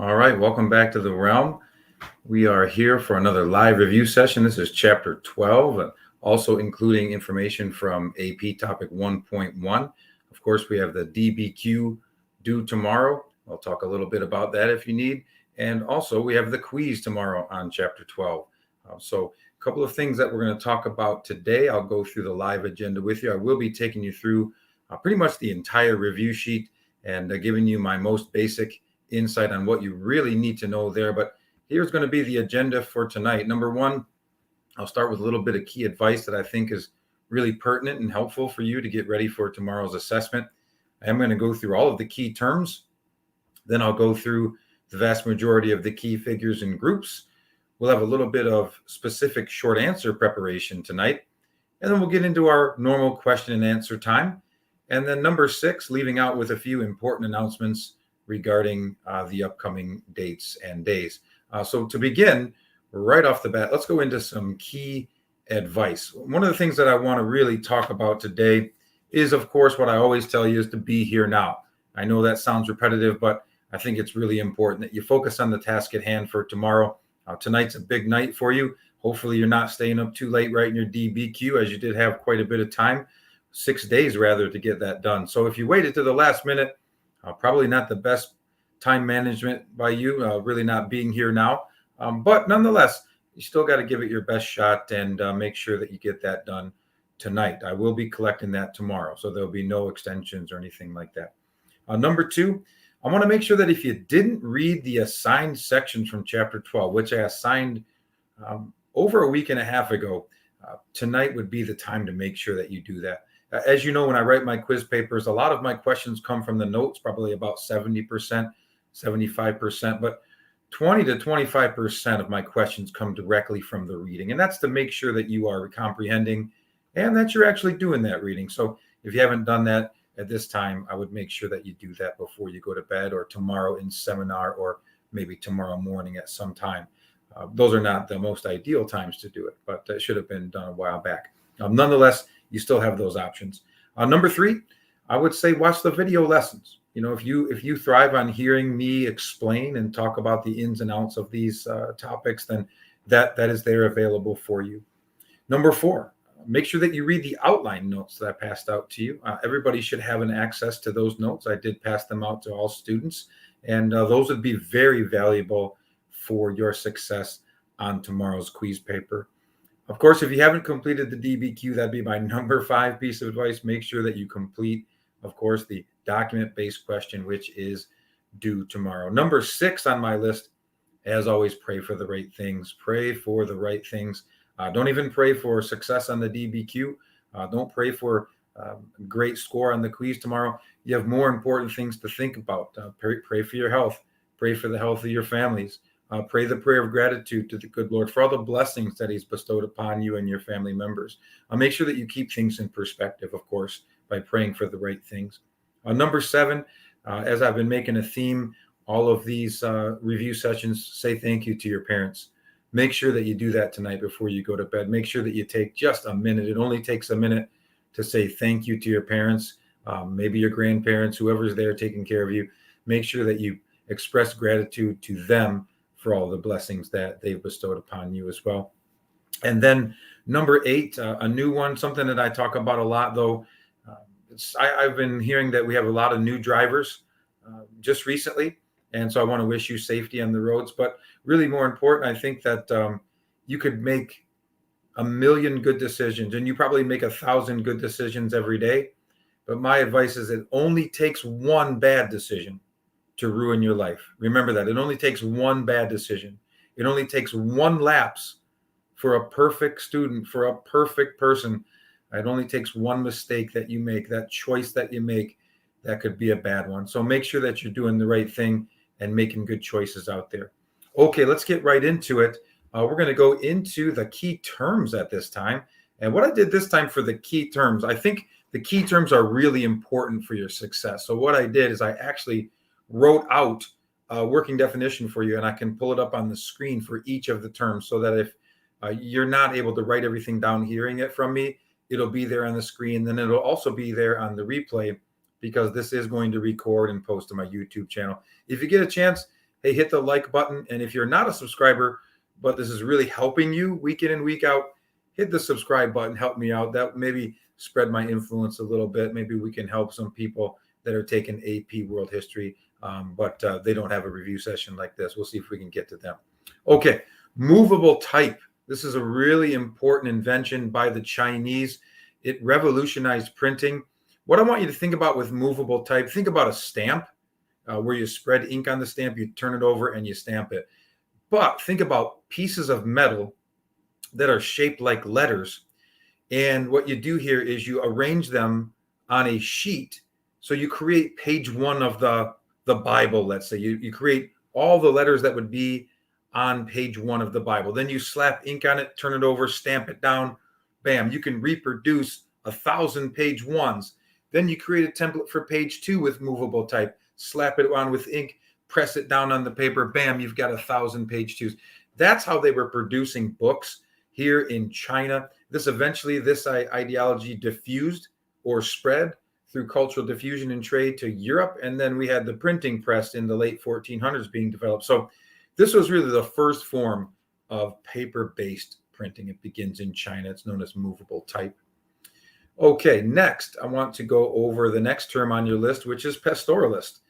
All right, welcome back to the realm. We are here for another live review session. This is chapter 12, also including information from AP topic 1.1. Of course, we have the DBQ due tomorrow. I'll talk a little bit about that if you need. And also, we have the quiz tomorrow on chapter 12. So, a couple of things that we're going to talk about today. I'll go through the live agenda with you. I will be taking you through pretty much the entire review sheet and giving you my most basic insight on what you really need to know there. But here's going to be the agenda for tonight. Number one, I'll start with a little bit of key advice that I think is really pertinent and helpful for you to get ready for tomorrow's assessment. I'm going to go through all of the key terms. Then I'll go through the vast majority of the key figures and groups. We'll have a little bit of specific short answer preparation tonight. And then we'll get into our normal question and answer time. And then number 6, leaving out with a few important announcements regarding the upcoming dates and days. So to begin, right off the bat, let's go into some key advice. One of the things that I want to really talk about today is, of course, what I always tell you is to be here now. I know that sounds repetitive, but I think it's really important that you focus on the task at hand for tomorrow. Tonight's a big night for you. Hopefully you're not staying up too late writing your DBQ, as you did have quite a bit of time, 6 days rather, to get that done. So if you waited to the last minute, probably not the best time management by you, really not being here now. But nonetheless, you still got to give it your best shot and make sure that you get that done tonight. I will be collecting that tomorrow, so there'll be no extensions or anything like that. Number 2, I want to make sure that if you didn't read the assigned sections from chapter 12, which I assigned over a week and a half ago, tonight would be the time to make sure that you do that. As you know, when I write my quiz papers, a lot of my questions come from the notes, probably about 70%, 75%, but 20 to 25% of my questions come directly from the reading. And that's to make sure that you are comprehending and that you're actually doing that reading. So if you haven't done that at this time, I would make sure that you do that before you go to bed, or tomorrow in seminar, or maybe tomorrow morning at some time. Those are not the most ideal times to do it, but it should have been done a while back. Nonetheless, you still have those options. Number 3, I would say watch the video lessons. You know, if you thrive on hearing me explain and talk about the ins and outs of these topics, then that is there available for you. Number 4, make sure that you read the outline notes that I passed out to you. Everybody should have an access to those notes. I did pass them out to all students, and those would be very valuable for your success on tomorrow's quiz paper. Of course, if you haven't completed the DBQ, that'd be my number 5 piece of advice. Make sure that you complete, of course, the document-based question, which is due tomorrow. Number 6 on my list, as always, pray for the right things. Pray for the right things. Don't even pray for success on the DBQ. Don't pray for a great score on the quiz tomorrow. You have more important things to think about. Pray for your health. Pray for the health of your families. Pray the prayer of gratitude to the good Lord for all the blessings that he's bestowed upon you and your family members. Make sure that you keep things in perspective, of course, by praying for the right things. Number 7, as I've been making a theme, all of these review sessions, say thank you to your parents. Make sure that you do that tonight before you go to bed. Make sure that you take just a minute. It only takes a minute to say thank you to your parents, maybe your grandparents, whoever's there taking care of you. Make sure that you express gratitude to them for all the blessings that they've bestowed upon you as well. And then number 8, a new one, something that I talk about a lot, though. I've been hearing that we have a lot of new drivers just recently. And so I want to wish you safety on the roads. But really more important, I think that you could make 1,000,000 good decisions, and you probably make 1,000 good decisions every day. But my advice is it only takes one bad decision to ruin your life. Remember that. It only takes one bad decision. It only takes one lapse for a perfect student, for a perfect person. It only takes one mistake that you make, that choice that you make, that could be a bad one. So make sure that you're doing the right thing and making good choices out there. Okay, let's get right into it. We're going to go into the key terms at this time. And what I did this time for the key terms, I think the key terms are really important for your success. So what I did is I actually wrote out a working definition for you, and I can pull it up on the screen for each of the terms so that if you're not able to write everything down hearing it from me, it'll be there on the screen. Then it'll also be there on the replay, because this is going to record and post to my YouTube channel. If you get a chance, hey, hit the like button. And if you're not a subscriber, but this is really helping you week in and week out, hit the subscribe button, help me out. That maybe spread my influence a little bit. Maybe we can help some people that are taking AP World History, but they don't have a review session like this. We'll see if we can get to them. Okay, movable type. This is a really important invention by the Chinese. It revolutionized printing. What I want you to think about with movable type, think about a stamp where you spread ink on the stamp, you turn it over and you stamp it. But think about pieces of metal that are shaped like letters. And what you do here is you arrange them on a sheet. So you create page one of the Bible, let's say. You create all the letters that would be on page one of the Bible. Then you slap ink on it, turn it over, stamp it down. Bam, you can reproduce 1,000 page ones. Then you create a template for page two with movable type, slap it on with ink, press it down on the paper. Bam, you've got 1,000 page twos. That's how they were producing books here in China. This ideology diffused or spread through cultural diffusion and trade to Europe. And then we had the printing press in the late 1400s being developed. So this was really the first form of paper-based printing. It begins in China. It's known as movable type. Okay, next, I want to go over the next term on your list, which is pastoralist.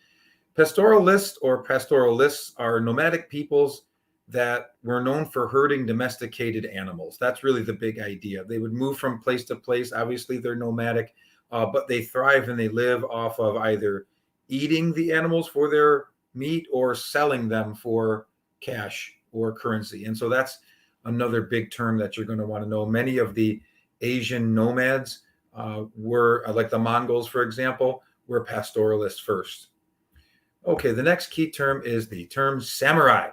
Pastoralists or pastoralists are nomadic peoples that were known for herding domesticated animals. That's really the big idea. They would move from place to place. Obviously, they're nomadic, but they thrive and they live off of either eating the animals for their meat or selling them for cash or currency. And so that's another big term that you're going to want to know. Many of the Asian nomads were, like the Mongols, for example, were pastoralists first. Okay, the next key term is the term samurai.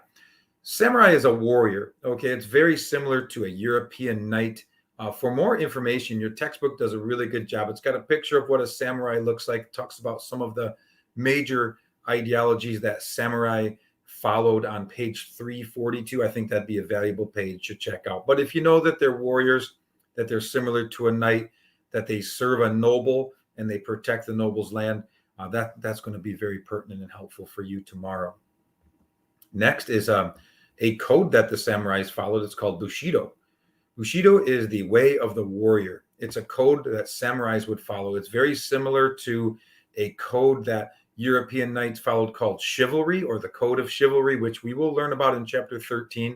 Samurai is a warrior. Okay, it's very similar to a European knight. For more information, your textbook does a really good job. It's got a picture of what a samurai looks like. It talks about some of the major ideologies that samurai followed on page 342. I think that'd be a valuable page to check out. But if you know that they're warriors, that they're similar to a knight, that they serve a noble and they protect the noble's land, that's going to be very pertinent and helpful for you tomorrow. Next is a code that the samurais followed. It's called Bushido. Bushido is the way of the warrior. It's a code that samurais would follow. It's very similar to a code that European knights followed called chivalry, or the code of chivalry, which we will learn about in chapter 13.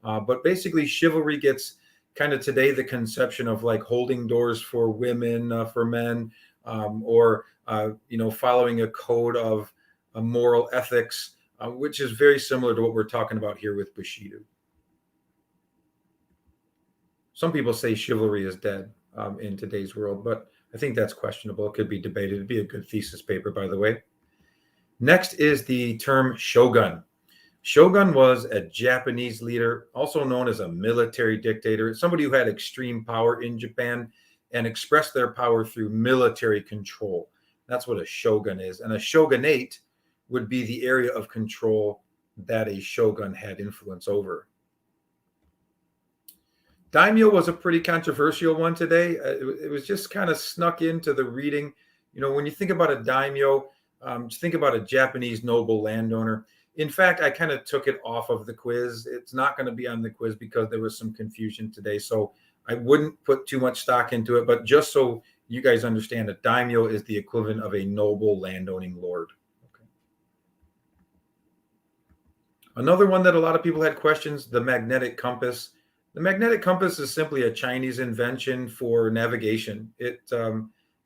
But basically, chivalry gets kind of today the conception of like holding doors for women, for men, or following a code of moral ethics, which is very similar to what we're talking about here with Bushido. Some people say chivalry is dead in today's world, but I think that's questionable. It could be debated. It'd be a good thesis paper, by the way. Next is the term shogun. Shogun was a Japanese leader, also known as a military dictator, somebody who had extreme power in Japan and expressed their power through military control. That's what a shogun is. And a shogunate would be the area of control that a shogun had influence over. Daimyo was a pretty controversial one today. It was just kind of snuck into the reading. When you think about a daimyo, just think about a Japanese noble landowner. In fact, I kind of took it off of the quiz. It's not going to be on the quiz because there was some confusion today. So I wouldn't put too much stock into it. But just so you guys understand, a daimyo is the equivalent of a noble landowning lord. Okay. Another one that a lot of people had questions, the magnetic compass. The magnetic compass is simply a Chinese invention for navigation. It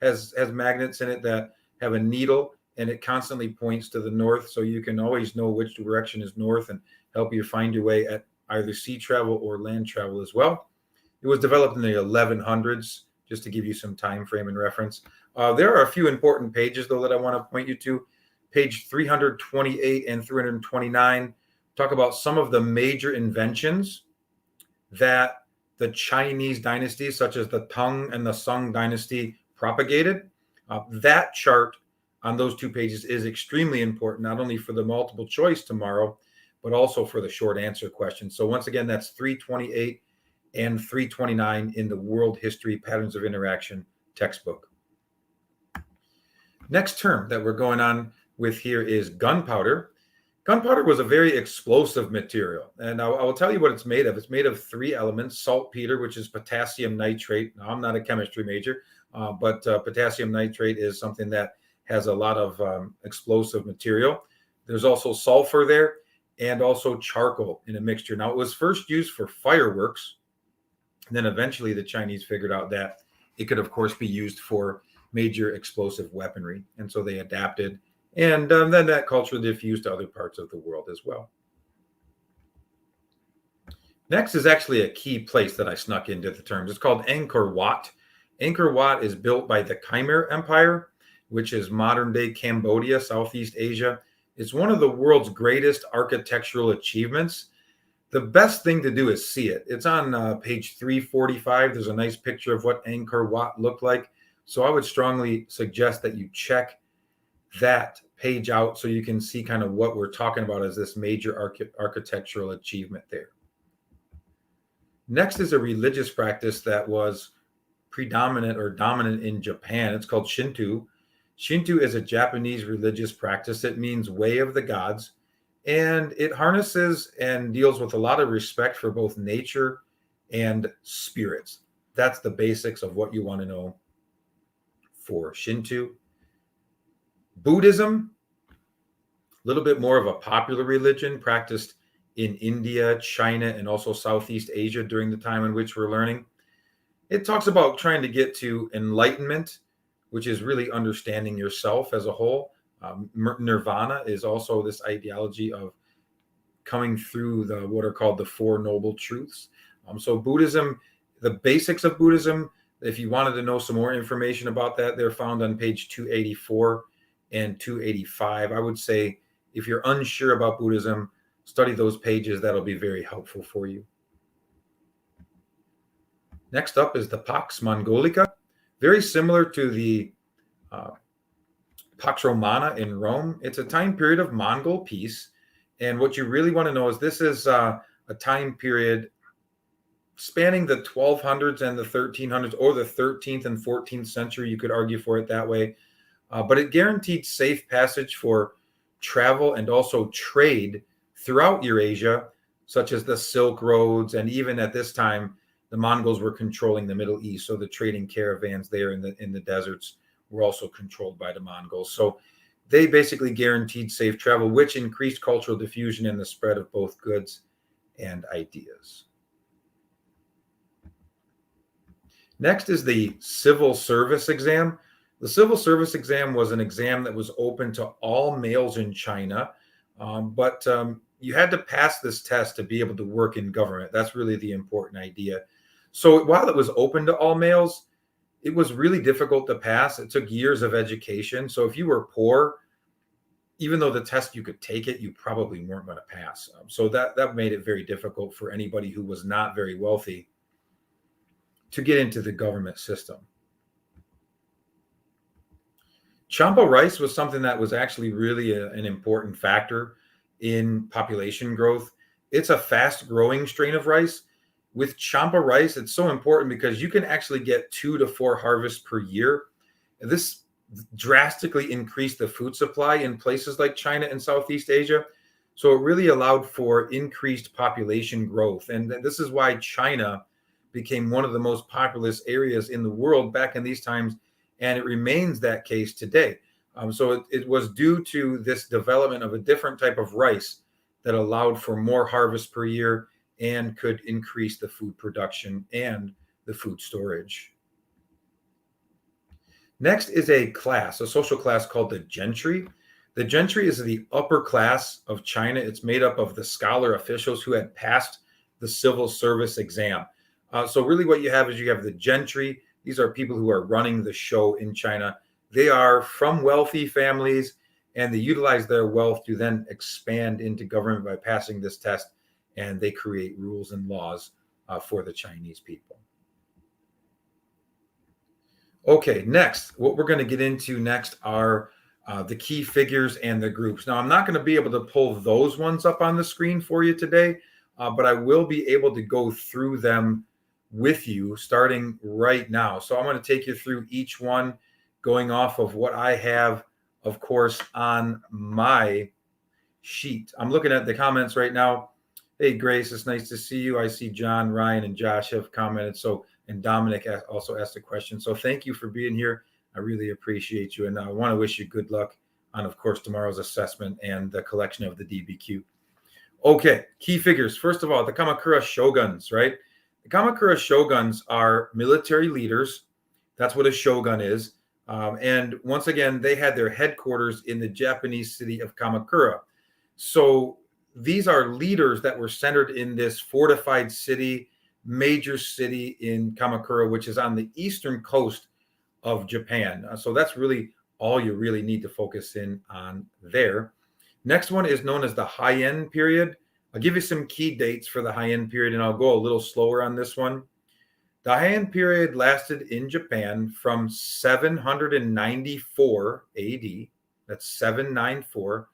has magnets in it that have a needle, and it constantly points to the north, so you can always know which direction is north and help you find your way at either sea travel or land travel as well. It was developed in the 1100s, just to give you some time frame and reference. There are a few important pages, though, that I want to point you to. Page 328 and 329 talk about some of the major inventions that the Chinese dynasties, such as the Tang and the Sung dynasty, propagated. That chart on those two pages is extremely important, not only for the multiple choice tomorrow, but also for the short answer question. So once again, that's 328 and 329 in the World History Patterns of Interaction textbook. Next term that we're going on with here is gunpowder. Gunpowder was a very explosive material, and I will tell you what it's made of. It's made of 3 elements: saltpeter, which is potassium nitrate. Now, I'm not a chemistry major, but potassium nitrate is something that has a lot of explosive material. There's also sulfur there, and also charcoal in a mixture. Now, it was first used for fireworks, and then eventually the Chinese figured out that it could, of course, be used for major explosive weaponry, and so they adapted. And then that culture diffused to other parts of the world as well. Next is actually a key place that I snuck into the terms. It's called Angkor Wat. Angkor Wat is built by the Khmer Empire, which is modern-day Cambodia, Southeast Asia. It's one of the world's greatest architectural achievements. The best thing to do is see it. It's on page 345. There's a nice picture of what Angkor Wat looked like. So I would strongly suggest that you check that page out so you can see kind of what we're talking about as this major architectural achievement there. Next is a religious practice that was predominant or dominant in Japan. It's called Shinto. Shinto is a Japanese religious practice. It means way of the gods, and it harnesses and deals with a lot of respect for both nature and spirits. That's the basics of what you want to know for Shinto. Buddhism, a little bit more of a popular religion practiced in India, China, and also Southeast Asia during the time in which we're learning. It talks about trying to get to enlightenment, which is really understanding yourself as a whole. Nirvana is also this ideology of coming through what are called the Four Noble Truths. So Buddhism, the basics of Buddhism, if you wanted to know some more information about that, they're found on page 284 and 285. I would say if you're unsure about Buddhism, study those pages. That'll be very helpful for you. Next up is the Pax Mongollika. Very similar to the Pax Romana in Rome. It's a time period of Mongol peace. And what you really want to know is this is a time period spanning the 1200s and the 1300s, or the 13th and 14th century. You could argue for it that way. But it guaranteed safe passage for travel and also trade throughout Eurasia, such as the Silk Roads. And even at this time, the Mongols were controlling the Middle East. So the trading caravans there in the deserts were also controlled by the Mongols. So they basically guaranteed safe travel, which increased cultural diffusion and the spread of both goods and ideas. Next is the civil service exam. The civil service exam was an exam that was open to all males in China, but you had to pass this test to be able to work in government. That's really the important idea. So while it was open to all males, it was really difficult to pass. It took years of education. So if you were poor, even though the test you could take it, you probably weren't going to pass. So that made it very difficult for anybody who was not very wealthy to get into the government system. Champa rice was something that was actually really an important factor in population growth. It's a fast-growing strain of rice. With Champa rice, it's so important because you can actually get 2 to 4 harvests per year. This drastically increased the food supply in places like China and Southeast Asia. So it really allowed for increased population growth. And this is why China became one of the most populous areas in the world back in these times. And it remains that case today. So it was due to this development of a different type of rice that allowed for more harvests per year and could increase the food production and the food storage. Next is a social class called the Gentry. The Gentry is the upper class of China. It's made up of the scholar officials who had passed the civil service exam. So really what you have is you have the Gentry. These are people who are running the show in China. They are from wealthy families, and they utilize their wealth to then expand into government by passing this test, and they create rules and laws for the Chinese people. Okay, next, what we're going to get into next are the key figures and the groups. Now, I'm not going to be able to pull those ones up on the screen for you today, but I will be able to go through them with you starting right now. So I'm going to take you through each one, going off of what I have, of course, on my sheet. I'm looking at the comments right now. Hey, Grace, it's nice to see you. I see John, Ryan, and Josh have commented. So, and Dominic also asked a question. So thank you for being here. I really appreciate you. And I want to wish you good luck on, of course, tomorrow's assessment and the collection of the DBQ. Okay, key figures. First of all, the Kamakura shoguns, right? The Kamakura shoguns are military leaders. That's what a shogun is. And once again, they had their headquarters in the Japanese city of Kamakura. So these are leaders that were centered in this fortified city, major city in Kamakura, which is on the eastern coast of Japan. So that's really all you really need to focus in on there. Next one is known as the Heian period. I'll give you some key dates for the Heian period, and I'll go a little slower on this one. The Heian period lasted in Japan from 794 AD, that's 794,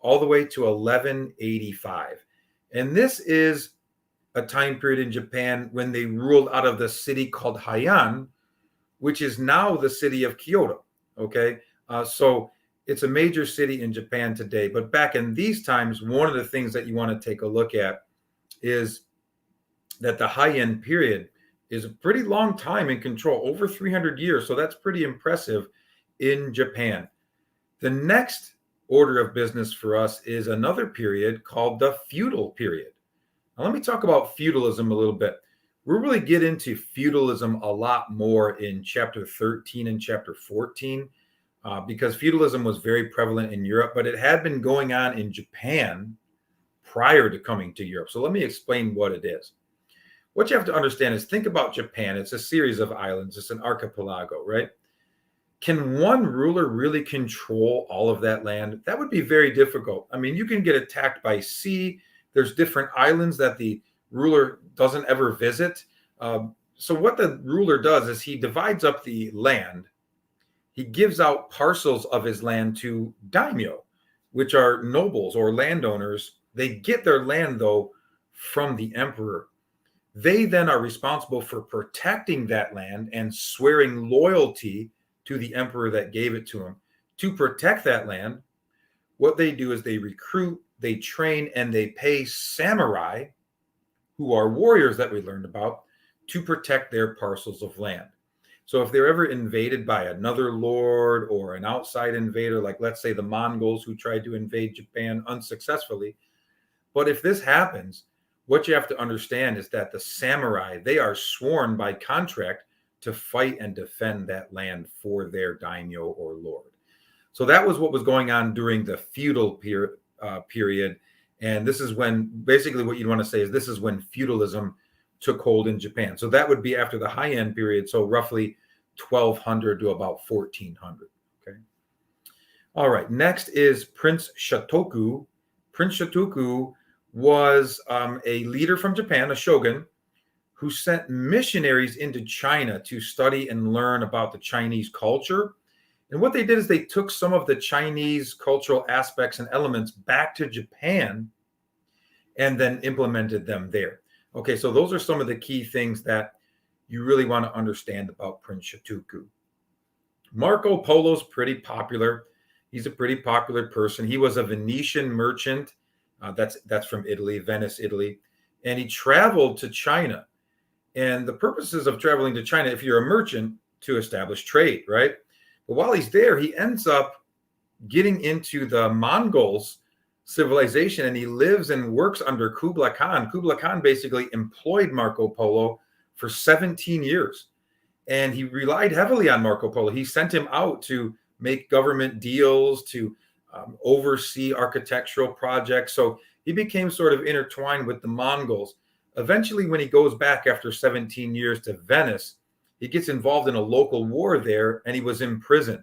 all the way to 1185. And this is a time period in Japan when they ruled out of the city called Heian, which is now the city of Kyoto. Okay, so it's a major city in Japan today. But back in these times, one of the things that you want to take a look at is that the Heian period is a pretty long time in control, over 300 years. So that's pretty impressive in Japan. The next order of business for us is another period called the feudal period. Now, let me talk about feudalism a little bit. We'll really get into feudalism a lot more in chapter 13 and chapter 14 because feudalism was very prevalent in Europe, but it had been going on in Japan prior to coming to Europe. So let me explain what it is. What you have to understand is think about Japan. It's a series of islands. It's an archipelago, right? Can one ruler really control all of that land? That would be very difficult. I mean, you can get attacked by sea. There's different islands that the ruler doesn't ever visit. So what the ruler does is he divides up the land. He gives out parcels of his land to daimyo, which are nobles or landowners. They get their land, though, from the emperor. They then are responsible for protecting that land and swearing loyalty to the emperor that gave it to him. To protect that land, what they do is they recruit, they train, and they pay samurai, who are warriors that we learned about, to protect their parcels of land. So if they're ever invaded by another lord or an outside invader, like let's say the Mongols who tried to invade Japan unsuccessfully, but if this happens, what you have to understand is that the samurai, they are sworn by contract to fight and defend that land for their daimyo or lord. So that was what was going on during the feudal period. And this is when, basically what you'd want to say is this is when feudalism took hold in Japan. So that would be after the Heian period, so roughly 1200 to about 1400. Okay. All right. Next is Prince Shotoku. Prince Shotoku was a leader from Japan, a shogun, who sent missionaries into China to study and learn about the Chinese culture. And what they did is they took some of the Chinese cultural aspects and elements back to Japan and then implemented them there. Okay, so those are some of the key things that you really want to understand about Prince Shotoku. Marco Polo's pretty popular. He's a pretty popular person. He was a Venetian merchant. That's from Italy, Venice, Italy. And he traveled to China. And the purposes of traveling to China, if you're a merchant, to establish trade, right? But while he's there, he ends up getting into the Mongols' civilization, and he lives and works under Kublai Khan. Kublai Khan basically employed Marco Polo for 17 years. And he relied heavily on Marco Polo. He sent him out to make government deals, to oversee architectural projects. So he became sort of intertwined with the Mongols. Eventually, when he goes back after 17 years to Venice, he gets involved in a local war there, and he was imprisoned.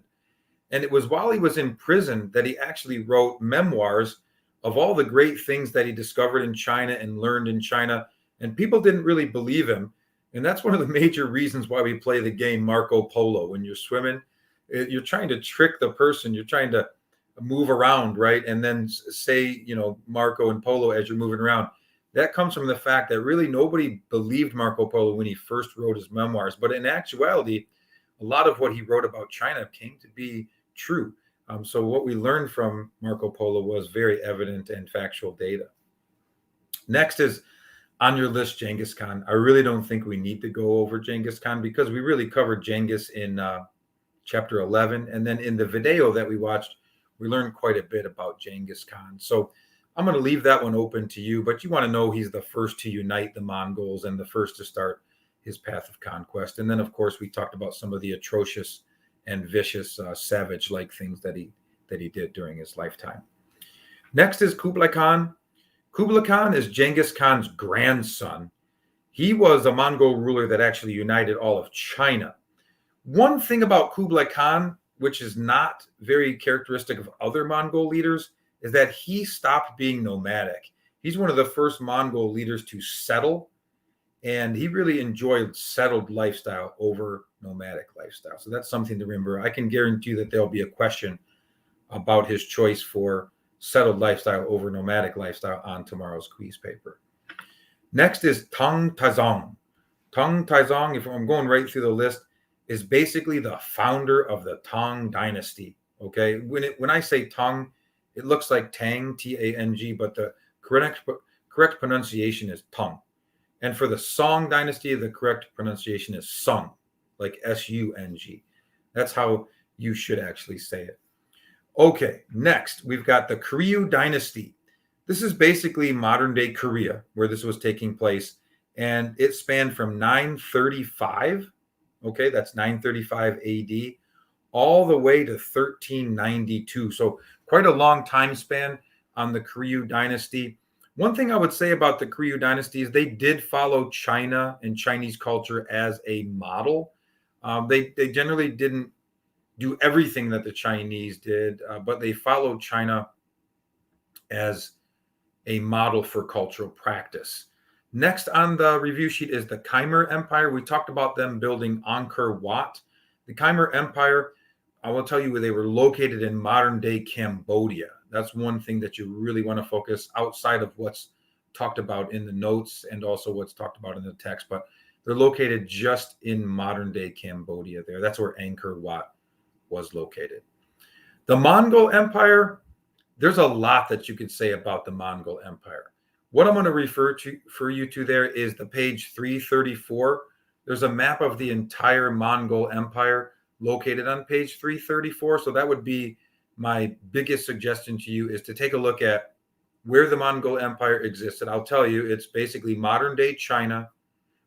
And it was while he was in prison that he actually wrote memoirs of all the great things that he discovered in China and learned in China. And people didn't really believe him. And that's one of the major reasons why we play the game Marco Polo. When you're swimming, you're trying to trick the person. You're trying to move around, right? And then say, Marco and Polo as you're moving around. That comes from the fact that really nobody believed Marco Polo when he first wrote his memoirs. But in actuality, a lot of what he wrote about China came to be true. So what we learned from Marco Polo was very evident and factual data. Next is on your list, Genghis Khan. I really don't think we need to go over Genghis Khan because we really covered Genghis in chapter 11. And then in the video that we watched, we learned quite a bit about Genghis Khan. So I'm going to leave that one open to you, but you want to know he's the first to unite the Mongols and the first to start his path of conquest. And then, of course, we talked about some of the atrocious and vicious savage-like things that he did during his lifetime. Next is Kublai Khan. Kublai Khan is Genghis Khan's grandson. He was a Mongol ruler that actually united all of China. One thing about Kublai Khan, which is not very characteristic of other Mongol leaders, is that he stopped being nomadic. He's one of the first Mongol leaders to settle, and he really enjoyed settled lifestyle over nomadic lifestyle. So that's something to remember. I can guarantee you that there'll be a question about his choice for settled lifestyle over nomadic lifestyle on tomorrow's quiz paper. Next is Tang Tai. Tang Tai, if I'm going right through the list, is basically the founder of the Tang Dynasty. Okay, when I say Tang, it looks like Tang, T-A-N-G, but the correct pronunciation is Tang. And for the Song Dynasty, the correct pronunciation is Sung, like S-U-N-G. That's how you should actually say it. Okay, next, we've got the Kuryu Dynasty. This is basically modern-day Korea, where this was taking place, and it spanned from 935, okay, that's 935 AD, all the way to 1392. So quite a long time span on the Kuryu Dynasty. One thing I would say about the Kuryu Dynasty is they did follow China and Chinese culture as a model. They generally didn't do everything that the Chinese did, but they followed China as a model for cultural practice. Next on the review sheet is the Khmer Empire. We talked about them building Angkor Wat. The Khmer Empire, I will tell you, they were located in modern-day Cambodia. That's one thing that you really want to focus outside of what's talked about in the notes and also what's talked about in the text, but they're located just in modern-day Cambodia there. That's where Angkor Wat was located. The Mongol Empire, there's a lot that you could say about the Mongol Empire. What I'm going to refer to for you to there is the page 334. There's a map of the entire Mongol Empire located on page 334. So that would be my biggest suggestion to you, is to take a look at where the Mongol Empire existed. I'll tell you, it's basically modern day China,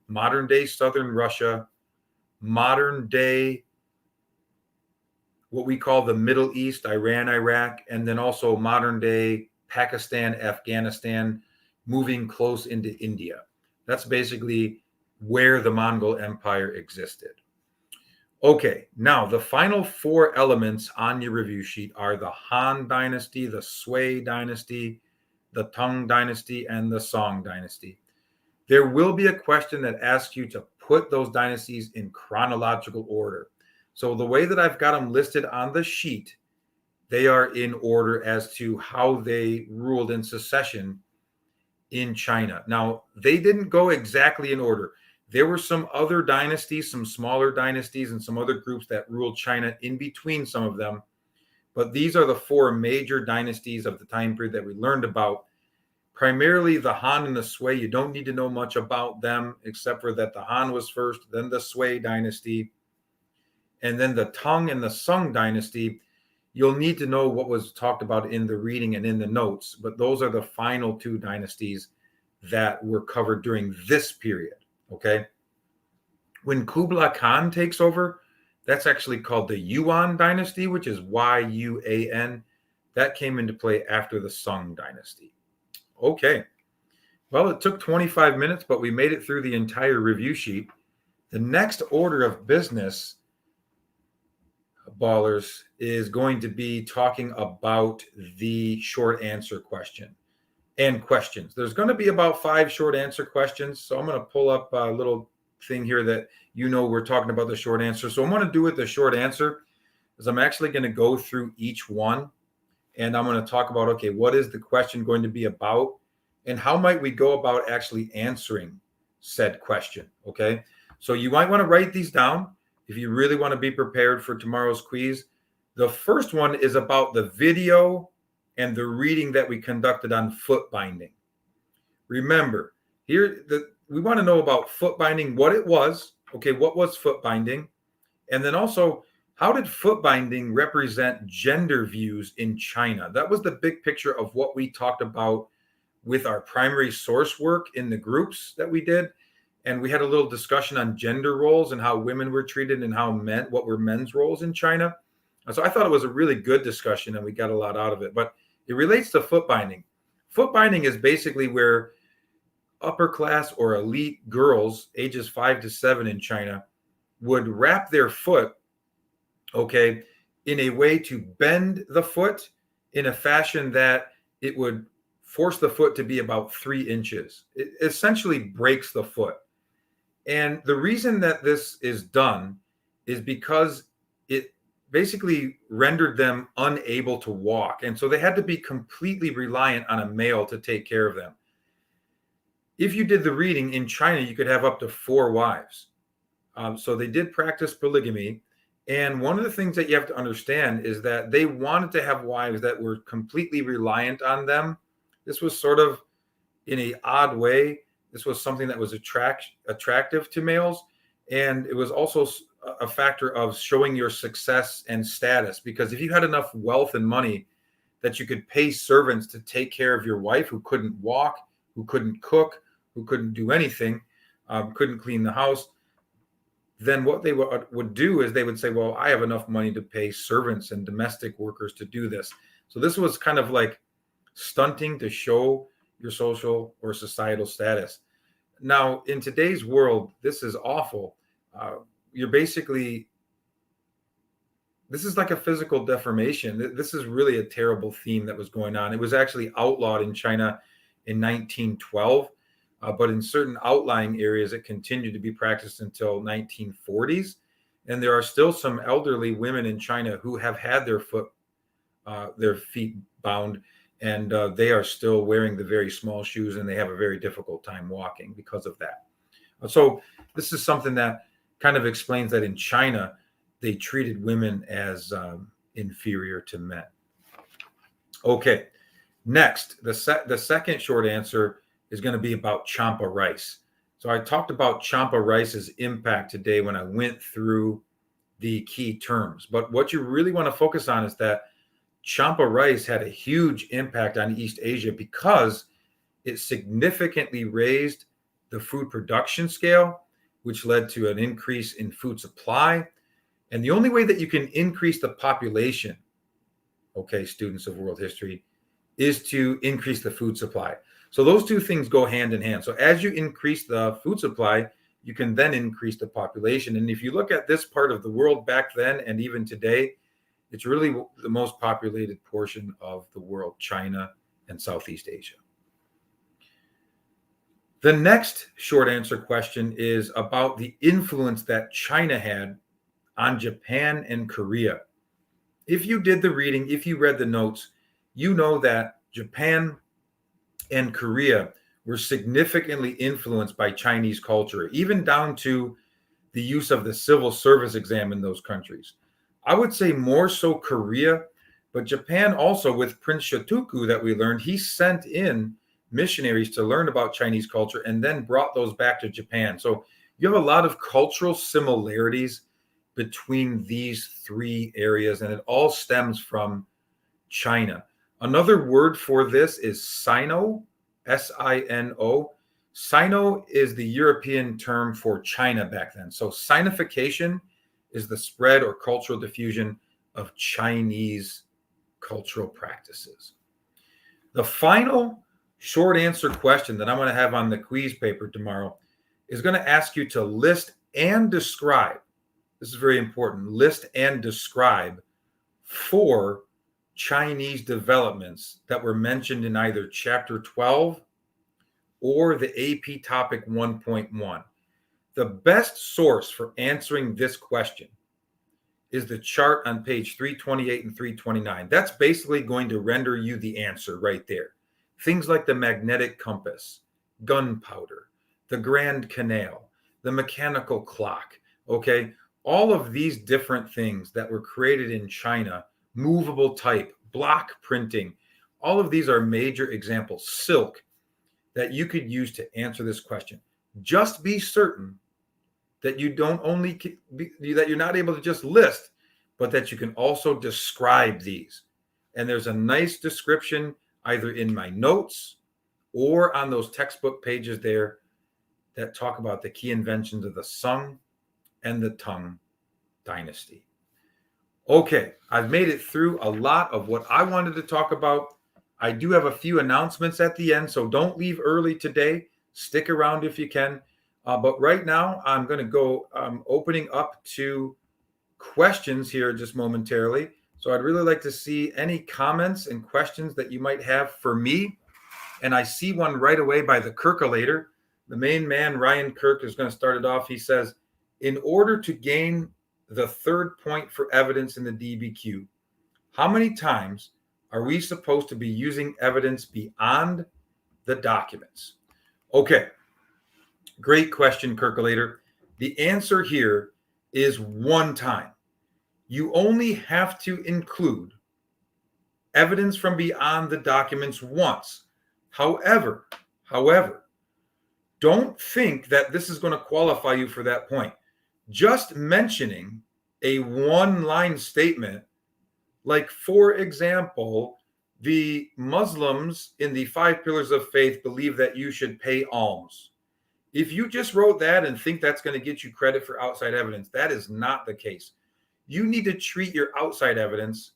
modern day southern Russia, modern day what we call the Middle East, Iran, Iraq, and then also modern day Pakistan, Afghanistan, moving close into India. That's basically where the Mongol Empire existed. Okay, now the final four elements on your review sheet are the Han Dynasty, the Sui Dynasty, the Tang Dynasty, and the Song Dynasty. There will be a question that asks you to put those dynasties in chronological order. So the way that I've got them listed on the sheet, they are in order as to how they ruled in succession in China. Now, they didn't go exactly in order. There were some other dynasties, some smaller dynasties, and some other groups that ruled China in between some of them. But these are the four major dynasties of the time period that we learned about. Primarily the Han and the Sui. You don't need to know much about them, except for that the Han was first, then the Sui dynasty, and then the Tang and the Sung dynasty. You'll need to know what was talked about in the reading and in the notes, but those are the final two dynasties that were covered during this period, okay? When Kublai Khan takes over, that's actually called the Yuan dynasty, which is Y-U-A-N. That came into play after the Sung dynasty. Okay, well, it took 25 minutes, but we made it through the entire review sheet. The next order of business, ballers, is going to be talking about the short answer question and questions. There's going to be about 5 short answer questions. So I'm going to pull up a little thing here that we're talking about the short answer. So I'm going to do with the short answer is I'm actually going to go through each one and I'm going to talk about, okay, what is the question going to be about and how might we go about actually answering said question, okay? So you might want to write these down. If you really want to be prepared for tomorrow's quiz, The first one is about the video and the reading that we conducted on foot binding. Remember, we want to know about foot binding, what it was. Okay, what was foot binding? And then also, how did foot binding represent gender views in China? That was the big picture of what we talked about with our primary source work in the groups that we did. And we had a little discussion on gender roles and how women were treated and what were men's roles in China. So I thought it was a really good discussion and we got a lot out of it. But it relates to foot binding. Foot binding is basically where upper class or elite girls, ages 5 to 7 in China, would wrap their foot, okay, in a way to bend the foot in a fashion that it would force the foot to be about 3 inches. It essentially breaks the foot. And the reason that this is done is because it basically rendered them unable to walk. And so they had to be completely reliant on a male to take care of them. If you did the reading in China, you could have up to 4 wives. So they did practice polygamy. And one of the things that you have to understand is that they wanted to have wives that were completely reliant on them. This was sort of in an odd way. This was something that was attractive to males. And it was also a factor of showing your success and status. Because if you had enough wealth and money that you could pay servants to take care of your wife who couldn't walk, who couldn't cook, who couldn't do anything, couldn't clean the house, then what they would do is they would say, well, I have enough money to pay servants and domestic workers to do this. So this was kind of like stunting to show your social or societal status. Now, in today's world, this is awful. This is like a physical deformation. This is really a terrible theme that was going on. It was actually outlawed in China in 1912. But in certain outlying areas, it continued to be practiced until 1940s. And there are still some elderly women in China who have had their feet bound, and they are still wearing the very small shoes, and they have a very difficult time walking because of that. So this is something that kind of explains that in China, they treated women as inferior to men. Okay, next, the second short answer is going to be about Champa Rice. So I talked about Champa Rice's impact today when I went through the key terms. But what you really want to focus on is that Champa Rice had a huge impact on East Asia because it significantly raised the food production scale, which led to an increase in food supply. And the only way that you can increase the population, okay, students of world history, is to increase the food supply. So those two things go hand in hand. So as you increase the food supply, you can then increase the population. And if you look at this part of the world back then and even today, it's really the most populated portion of the world, China and Southeast Asia. The next short answer question is about the influence that China had on Japan and Korea. If you did the reading, if you read the notes, you know that Japan and Korea were significantly influenced by Chinese culture, even down to the use of the civil service exam in those countries. I would say more so Korea, but Japan also, with Prince Shotoku that we learned, he sent in missionaries to learn about Chinese culture and then brought those back to Japan. So you have a lot of cultural similarities between these 3 areas, and it all stems from China. Another word for this is Sino, S-I-N-O. Sino is the European term for China back then. So Sinification is the spread or cultural diffusion of Chinese cultural practices. The final short answer question that I'm going to have on the quiz paper tomorrow is going to ask you to list and describe. This is very important. List and describe 4 Chinese developments that were mentioned in either chapter 12 or the AP topic 1.1. The best source for answering this question is the chart on page 328 and 329. That's basically going to render you the answer right there. Things like the magnetic compass, gunpowder, the Grand Canal, the mechanical clock, okay? all of these different things that were created in China, movable type, block printing, all of these are major examples, silk, that you could use to answer this question. Just be certain that you don't only that you're not able to just list, but that you can also describe these. And there's a nice description either in my notes or on those textbook pages there that talk about the key inventions of the Sung and the Tang dynasty. Okay, I've made it through a lot of what I wanted to talk about. I do have a few announcements at the end, so don't leave early today. Stick around if you can. But right now, I'm going to go opening up to questions here just momentarily. So I'd really like to see any comments and questions that you might have for me. And I see one right away by the Kirkulator. The main man, Ryan Kirk, is going to start it off. He says, in order to gain the third point for evidence in the DBQ, how many times are we supposed to be using evidence beyond the documents? Okay, great question, Kirkulator. The answer here is one time. You only have to include evidence from beyond the documents once. However, don't think that this is going to qualify you for that point. Just mentioning a one-line statement, like, for example, the Muslims in the 5 pillars of faith believe that you should pay alms. If you just wrote that and think that's going to get you credit for outside evidence, that is not the case. You need to treat your outside evidence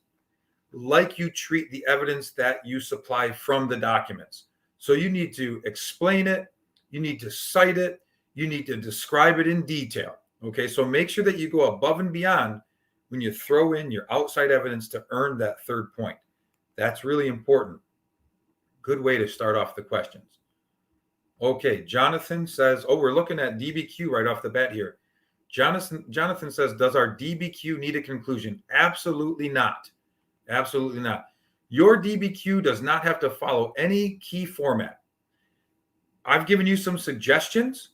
like you treat the evidence that you supply from the documents. So you need to explain it, you need to cite it, you need to describe it in detail. Okay, so make sure that you go above and beyond when you throw in your outside evidence to earn that third point. That's really important. Good way to start off the questions. Okay, Jonathan says, oh, we're looking at DBQ right off the bat here. Jonathan says, does our DBQ need a conclusion? Absolutely not. Absolutely not. Your DBQ does not have to follow any key format. I've given you some suggestions: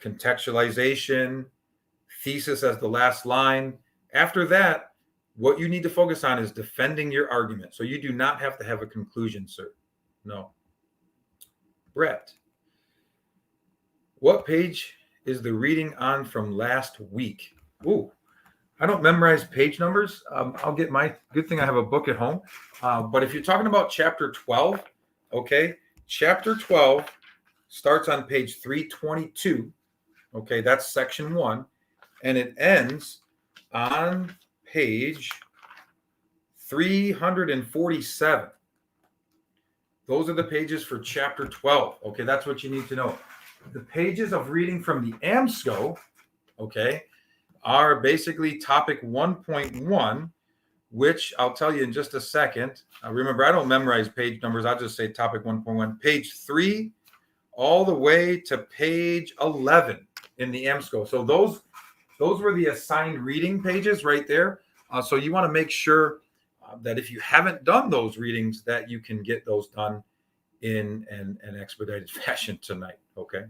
contextualization, thesis as the last line. After that, what you need to focus on is defending your argument. So you do not have to have a conclusion, sir. No. Brett, what page is the reading on from last week? Ooh, I don't memorize page numbers. I'll get my, good thing I have a book at home. But if you're talking about chapter 12, okay, chapter 12 starts on page 322. Okay, that's section 1. And it ends on page 347. Those are the pages for chapter 12. Okay, that's what you need to know. The pages of reading from the AMSCO, okay, are basically topic 1.1, which I'll tell you in just a second. Remember, I don't memorize page numbers. I'll just say topic 1.1, page 3, all the way to page 11 in the AMSCO. So those were the assigned reading pages right there. So you want to make sure that if you haven't done those readings, that you can get those done in an expedited fashion tonight. Okay.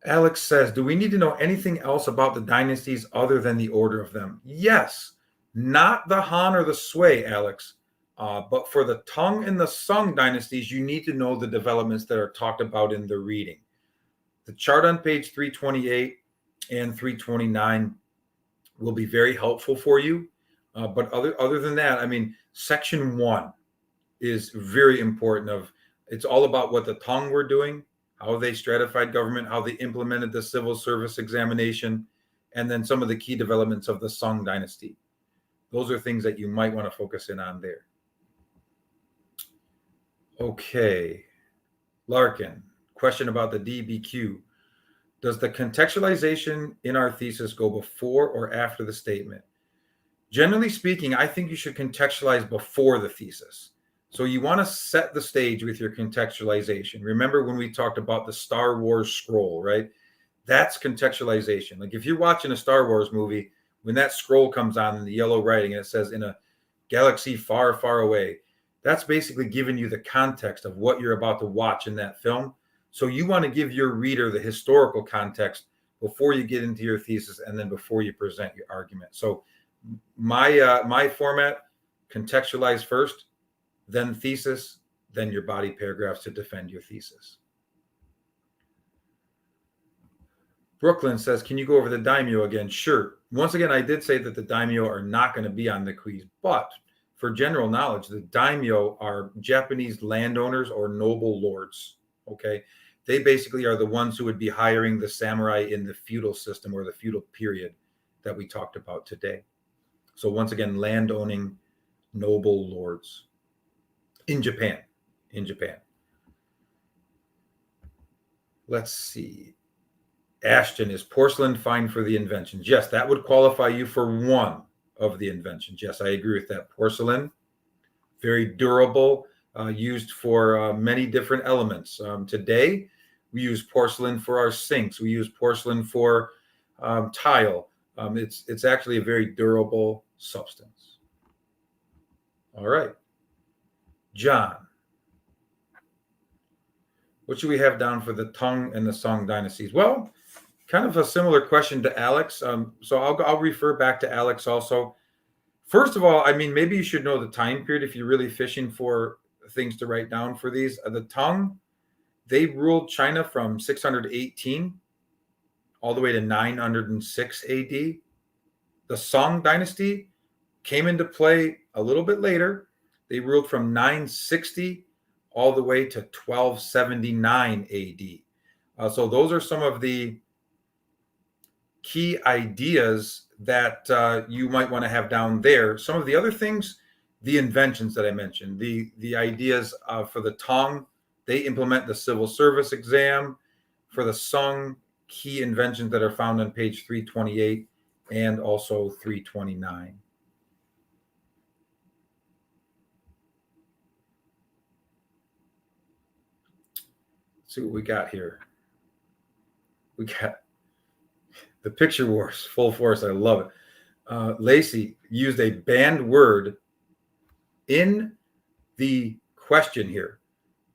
Alex says, do we need to know anything else about the dynasties other than the order of them? Yes, not the Han or the Sui, Alex. But for the Tang and the Sung dynasties, you need to know the developments that are talked about in the reading. The chart on page 328 and 329 will be very helpful for you. But other than that, I mean, section 1 is very important. It's all about what the Tang were doing, how they stratified government, how they implemented the civil service examination, and then some of the key developments of the Sung dynasty. Those are things that you might want to focus in on there. Okay, Larkin, question about the DBQ. Does the contextualization in our thesis go before or after the statement? Generally speaking, I think you should contextualize before the thesis. So you want to set the stage with your contextualization. Remember when we talked about the Star Wars scroll, right? That's contextualization. Like if you're watching a Star Wars movie, when that scroll comes on in the yellow writing and it says in a galaxy far, far away, that's basically giving you the context of what you're about to watch in that film. So you want to give your reader the historical context before you get into your thesis and then before you present your argument. So my format, contextualize first, then thesis, then your body paragraphs to defend your thesis. Brooklyn says, can you go over the daimyo again? Sure. Once again, I did say that the daimyo are not going to be on the quiz, but for general knowledge, the daimyo are Japanese landowners or noble lords. Okay. They basically are the ones who would be hiring the samurai in the feudal system or the feudal period that we talked about today. So once again, landowning noble lords in Japan. Let's see. Ashton, is porcelain fine for the inventions? Yes, that would qualify you for one of the inventions. Yes, I agree with that. Porcelain, very durable, used for many different elements. Today, we use porcelain for our sinks. We use porcelain for tile. It's actually a very durable substance. All right. John, what should we have down for the Tang and the Song dynasties? Well, kind of a similar question to Alex. So I'll refer back to Alex also. First of all, I mean, maybe you should know the time period if you're really fishing for things to write down for these. The Tang, they ruled China from 618 all the way to 906 AD. The Song dynasty came into play a little bit later. They ruled from 960 all the way to 1279 AD. So those are some of the key ideas that you might want to have down there. Some of the other things, the inventions that I mentioned, the ideas for the Tang, they implement the civil service exam. For the Song, key inventions that are found on page 328 and also 329. Let's see what we got here. We got the picture wars, full force. I love it. Lacey used a banned word in the question here.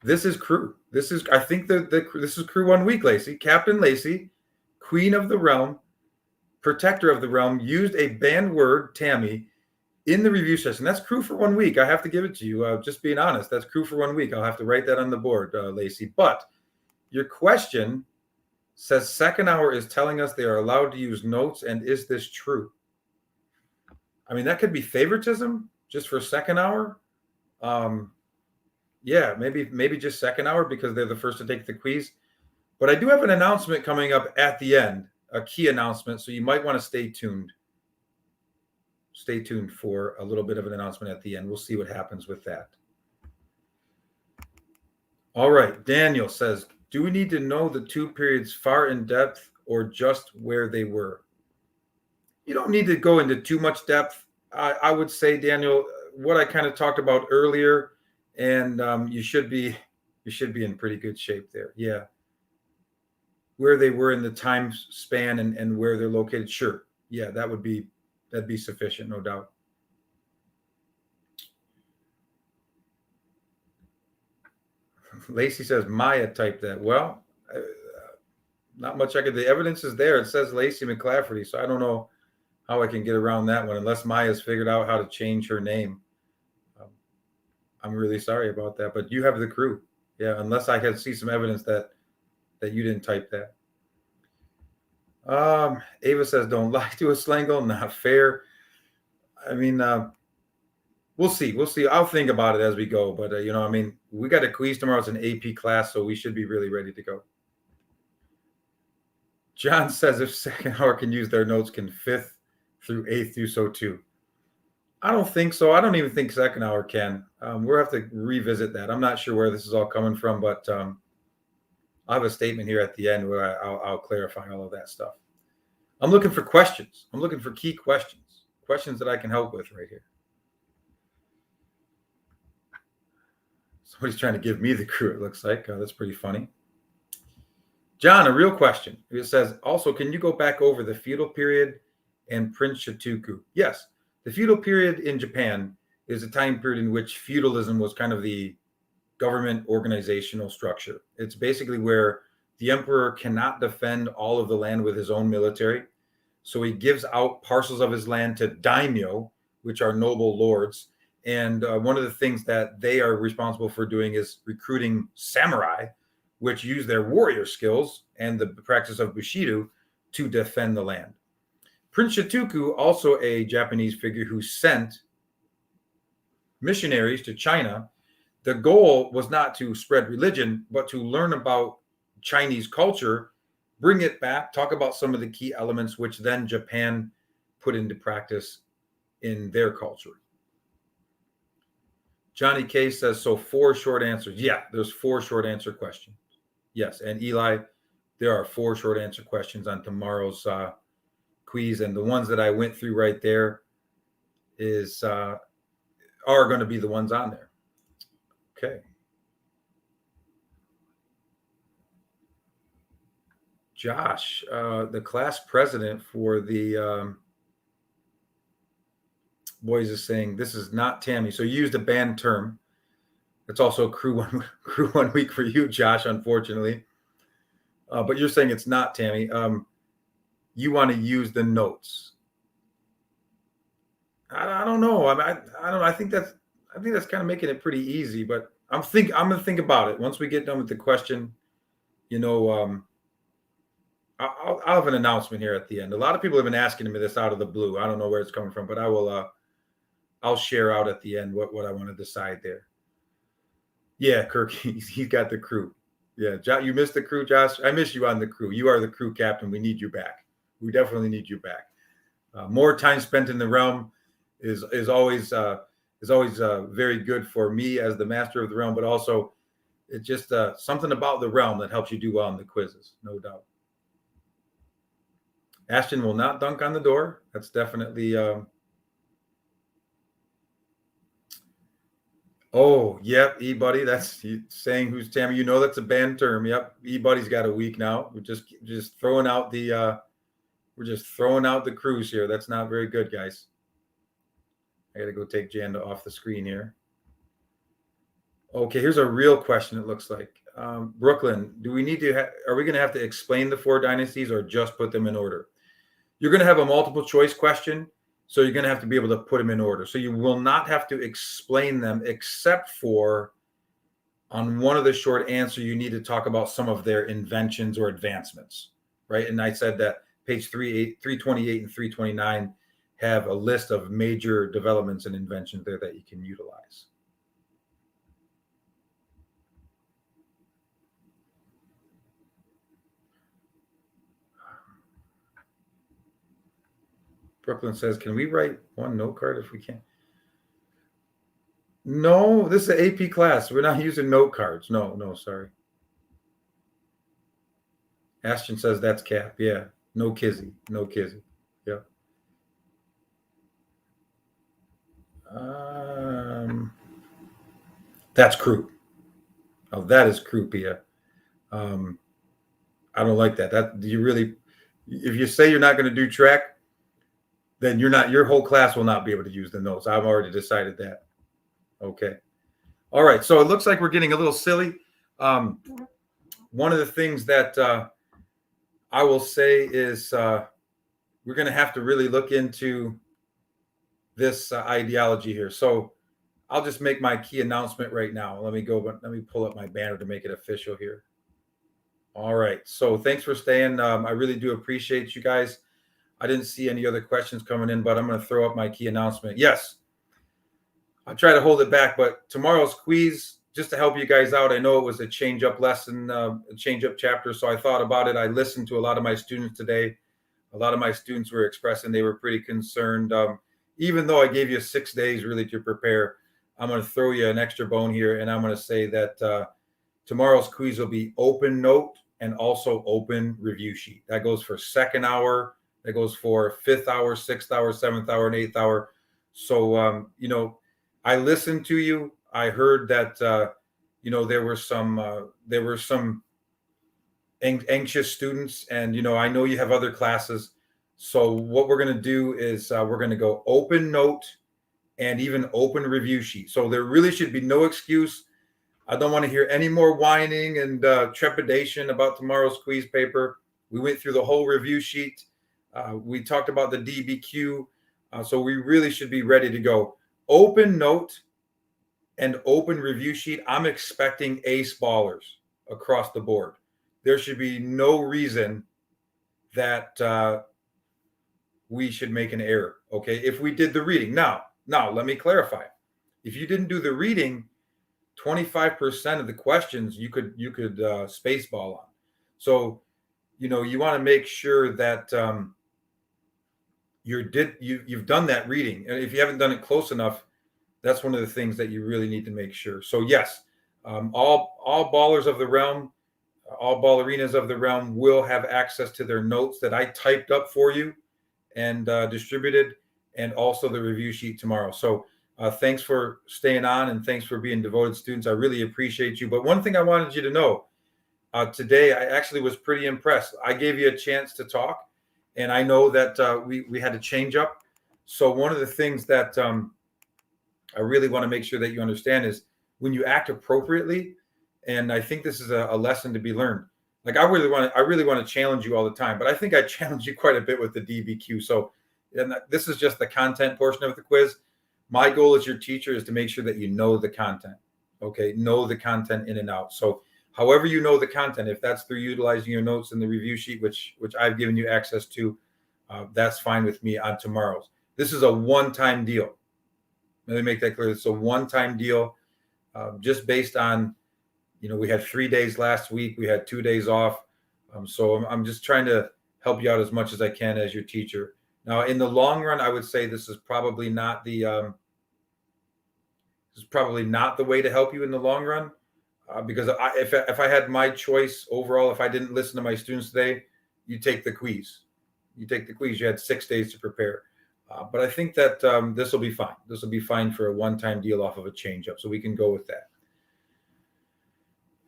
This is crew. This is, I think this is crew 1 week, Lacey. Captain Lacey, queen of the realm, protector of the realm, used a banned word, Tammy, in the review session. That's crew for 1 week. I have to give it to you. Just being honest, that's crew for 1 week. I'll have to write that on the board, Lacey. But your question says second hour is telling us they are allowed to use notes, and is this true? I mean, that could be favoritism just for second hour. Yeah, maybe just second hour because they're the first to take the quiz. But I do have an announcement coming up at the end, a key announcement, so you might want to stay tuned. Stay tuned for a little bit of an announcement at the end. We'll see what happens with that. All right, Daniel says, do we need to know the two periods far in depth or just where they were? You don't need to go into too much depth. I would say, Daniel, what I kind of talked about earlier, and you should be in pretty good shape there. Yeah. Where they were in the time span and where they're located. Sure. Yeah, that'd be sufficient, no doubt. Lacey says Maya typed that. Well, not much I could. The evidence is there. It says Lacey McClafferty, so I don't know how I can get around that one unless Maya's figured out how to change her name. I'm really sorry about that, but you have the crew. Yeah, unless I can see some evidence that you didn't type that. Ava says, don't lie to us, Slangle. Not fair. I mean, we'll see. I'll think about it as we go. But, I mean, we got a quiz tomorrow. It's an AP class, so we should be really ready to go. John says if second hour can use their notes, can fifth through eighth do so too? I don't think so. I don't even think second hour can. We'll have to revisit that. I'm not sure where this is all coming from, but I'll have a statement here at the end where I'll clarify all of that stuff. I'm looking for questions. I'm looking for key questions that I can help with right here. Somebody's trying to give me the crew, it looks like. That's pretty funny. John, a real question. It says, also, can you go back over the feudal period and Prince Shotoku? Yes. The feudal period in Japan is a time period in which feudalism was kind of the government organizational structure. It's basically where the emperor cannot defend all of the land with his own military. So he gives out parcels of his land to daimyo, which are noble lords. And one of the things that they are responsible for doing is recruiting samurai, which use their warrior skills and the practice of Bushido to defend the land. Prince Shotoku, also a Japanese figure who sent missionaries to China. The goal was not to spread religion, but to learn about Chinese culture, bring it back, talk about some of the key elements, which then Japan put into practice in their culture. Johnny K says, so 4 short answers. Yeah, there's 4 short answer questions. Yes, and Eli, there are 4 short answer questions on tomorrow's quiz, and the ones that I went through right there are going to be the ones on there. Okay. Josh, the class president for the boys is saying this is not Tammy. So you used a banned term. It's also crew one week for you, Josh, unfortunately. But you're saying it's not Tammy. You want to use the notes. I don't know. I don't know. I think that's kind of making it pretty easy. But I'm gonna think about it once we get done with the question. I'll have an announcement here at the end. A lot of people have been asking me this out of the blue. I don't know where it's coming from, but I will. I'll share out at the end what I want to decide there. Yeah, Kirk, he's got the crew. Yeah, you missed the crew, Josh. I miss you on the crew. You are the crew captain. We need you back. We definitely need you back. More time spent in the realm is always very good for me as the master of the realm, but also it's just something about the realm that helps you do well in the quizzes, no doubt. Ashton will not dunk on the door. That's definitely. Oh, yep, E-Buddy. That's saying who's Tammy. That's a banned term. Yep, E-Buddy's got a week now. We're just throwing out the crews here. That's not very good, guys. I got to go take Janda off the screen here. Okay, here's a real question. It looks like Brooklyn. Do we need to? Are we going to have to explain the 4 dynasties or just put them in order? You're going to have a multiple choice question. So you're going to have to be able to put them in order. So you will not have to explain them except for on one of the short answer, you need to talk about some of their inventions or advancements, right? And I said that page 328 and 329 have a list of major developments and inventions there that you can utilize. Brooklyn says, can we write one note card if we can? No, this is an AP class. We're not using note cards. No, sorry. Ashton says that's Cap. Yeah, no Kizzy. Yeah. That's crew. Oh, that is crew, Pia. I don't like that. If you say you're not going to do track, then your whole class will not be able to use the notes. I've already decided that. Okay. All right. So it looks like we're getting a little silly. One of the things that I will say is we're going to have to really look into this ideology here. So I'll just make my key announcement right now. Let me pull up my banner to make it official here. All right. So thanks for staying. I really do appreciate you guys. I didn't see any other questions coming in, but I'm going to throw up my key announcement. Yes, I'll try to hold it back, but tomorrow's quiz, just to help you guys out, I know it was a change-up lesson, a change-up chapter, so I thought about it. I listened to a lot of my students today. A lot of my students were expressing they were pretty concerned. Even though I gave you 6 days really to prepare, I'm going to throw you an extra bone here, and I'm going to say that tomorrow's quiz will be open note and also open review sheet. That goes for 2nd hour. That goes for 5th hour, 6th hour, 7th hour, and 8th hour. So, I listened to you. I heard that, there were some anxious students, and, I know you have other classes. So what we're going to do is we're going to go open note and even open review sheet. So there really should be no excuse. I don't want to hear any more whining and trepidation about tomorrow's quiz paper. We went through the whole review sheet. We talked about the DBQ. So we really should be ready to go. Open note and open review sheet. I'm expecting ace ballers across the board. There should be no reason that we should make an error. Okay, if we did the reading. Now let me clarify. If you didn't do the reading, 25% of the questions you could space ball on. So, you want to make sure that you've done that reading. And if you haven't done it close enough, that's one of the things that you really need to make sure. So yes, all ballers of the realm, all ballerinas of the realm will have access to their notes that I typed up for you and distributed, and also the review sheet tomorrow. So thanks for staying on, and thanks for being devoted students. I really appreciate you. But one thing I wanted you to know, today I actually was pretty impressed. I gave you a chance to talk, and I know that we had to change up. So one of the things that I really want to make sure that you understand is when you act appropriately, and I think this is a lesson to be learned. Like I really want to challenge you all the time, but I think I challenge you quite a bit with the DBQ. So, and this is just the content portion of the quiz. My goal as your teacher is to make sure that you know the content. Okay, know the content in and out. So, however you know the content, if that's through utilizing your notes in the review sheet, which I've given you access to, that's fine with me on tomorrow's. This is a one-time deal. Let me make that clear. It's a one-time deal, just based on, we had 3 days last week. We had 2 days off. So I'm just trying to help you out as much as I can as your teacher. Now, in the long run, I would say this is probably not the way to help you in the long run, because if I had my choice overall, if I didn't listen to my students today, you take the quiz. You take the quiz. You had 6 days to prepare. But I think that this will be fine. This will be fine for a one-time deal off of a change-up, so we can go with that.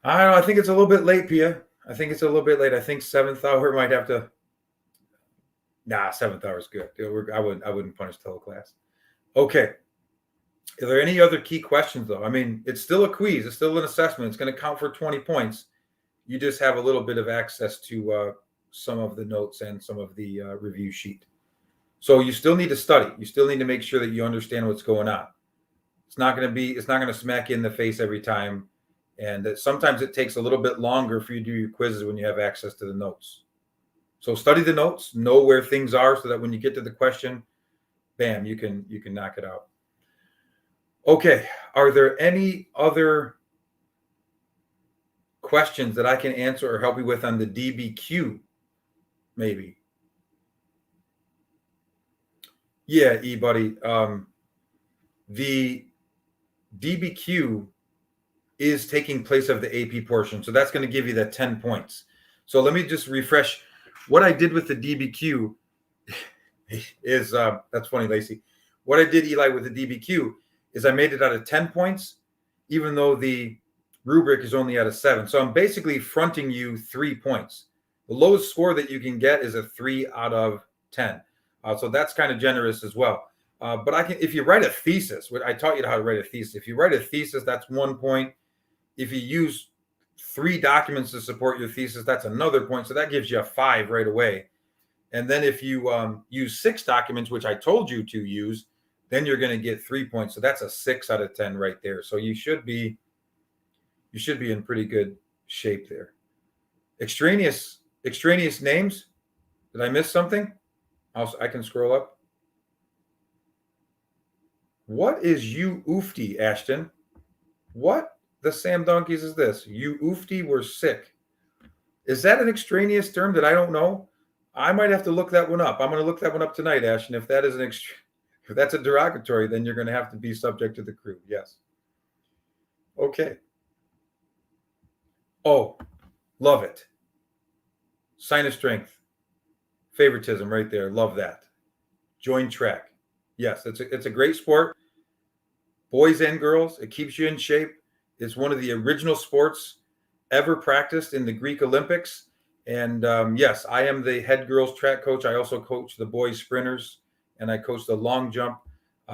I don't know. I think it's a little bit late, Pia. I think it's a little bit late. I think 7th hour might have to. Nah, 7th hour is good. I wouldn't punish teleclass. Okay. Are there any other key questions, though? I mean, it's still a quiz. It's still an assessment. It's going to count for 20 points. You just have a little bit of access to some of the notes and some of the review sheet. So you still need to study. You still need to make sure that you understand what's going on. It's not going to smack you in the face every time. And sometimes it takes a little bit longer for you to do your quizzes when you have access to the notes. So study the notes, know where things are, so that when you get to the question, bam, you can knock it out. Okay, are there any other questions that I can answer or help you with on the DBQ? Maybe. Yeah, buddy. The DBQ is taking place of the AP portion. So that's going to give you the 10 points. So let me just refresh. What I did with the DBQ is, that's funny, Lacey. What I did, Eli, with the DBQ is I made it out of 10 points, even though the rubric is only out of 7. So I'm basically fronting you 3 points. The lowest score that you can get is a 3 out of 10. So that's kind of generous as well. But if you write a thesis, I taught you how to write a thesis. If you write a thesis, that's 1 point. If you use 3 documents to support your thesis, that's another point. So that gives you a 5 right away. And then if you use 6 documents, which I told you to use, then you're going to get 3 points. So that's a 6 out of 10 right there. So you should be in pretty good shape there. Extraneous names. Did I miss something? I can scroll up. What is you oofty, Ashton? What the Sam Donkeys is this? You oofty were sick. Is that an extraneous term that I don't know? I might have to look that one up. I'm going to look that one up tonight, Ashton. If that is if that's a derogatory, then you're going to have to be subject to the crew. Yes. Okay. Oh, love it. Sign of strength. Favoritism right there. Love that. Join track. Yes, it's a great sport. Boys and girls. It keeps you in shape. It's one of the original sports ever practiced in the Greek Olympics. And yes, I am the head girls track coach. I also coach the boys sprinters, and I coach the long jump.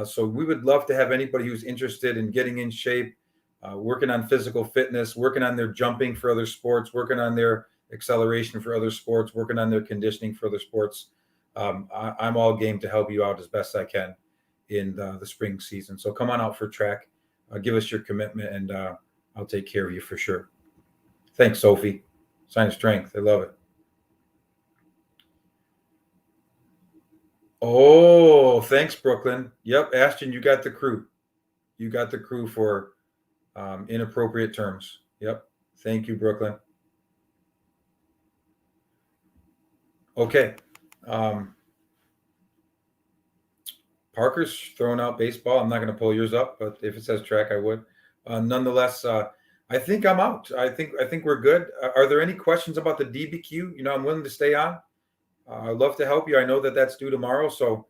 So we would love to have anybody who's interested in getting in shape, working on physical fitness, working on their jumping for other sports, working on their acceleration for other sports, working on their conditioning for other sports. I'm all game to help you out as best I can in the spring season. So come on out for track, give us your commitment, and I'll take care of you for sure. Thanks, Sophie. Sign of strength. I love it. Oh, thanks, Brooklyn. Yep, Ashton, you got the crew. You got the crew for inappropriate terms. Yep. Thank you, Brooklyn. Okay. Parker's throwing out baseball. I'm not going to pull yours up, but if it says track, I would. Nonetheless, I think I'm out. I think we're good. Are there any questions about the DBQ? I'm willing to stay on. I'd love to help you. I know that that's due tomorrow. So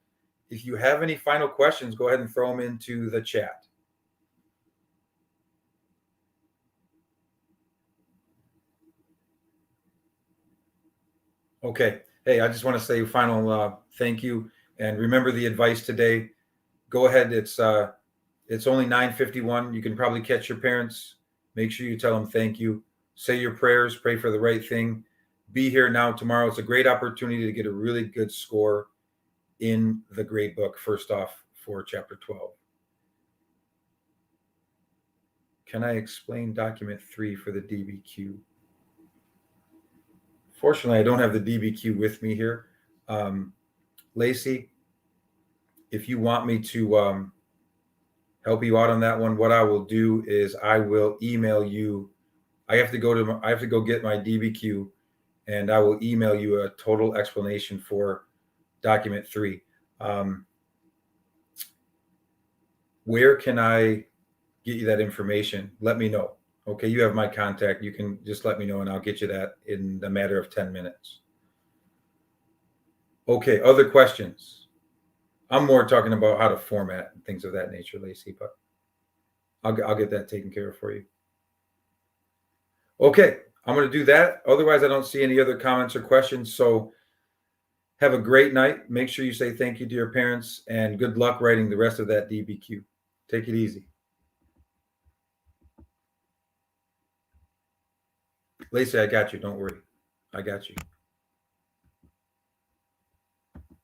if you have any final questions, go ahead and throw them into the chat. Okay. Hey, I just want to say final thank you. And remember the advice today. Go ahead. It's only 9:51. You can probably catch your parents. Make sure you tell them thank you. Say your prayers. Pray for the right thing. Be here now tomorrow. It's a great opportunity to get a really good score in the grade book, first off, for chapter 12. Can I explain document 3 for the DBQ? Fortunately, I don't have the DBQ with me here. Lacey, if you want me to help you out on that one, what I will do is I will email you. I have to go get my DBQ, and I will email you a total explanation for document 3. Where can I get you that information? Let me know. Okay, you have my contact. You can just let me know, and I'll get you that in a matter of 10 minutes. Okay, other questions? I'm more talking about how to format and things of that nature, Lacey, but I'll get that taken care of for you. Okay, I'm going to do that. Otherwise, I don't see any other comments or questions. So have a great night. Make sure you say thank you to your parents, and good luck writing the rest of that DBQ. Take it easy. Lacey, I got you. Don't worry. I got you.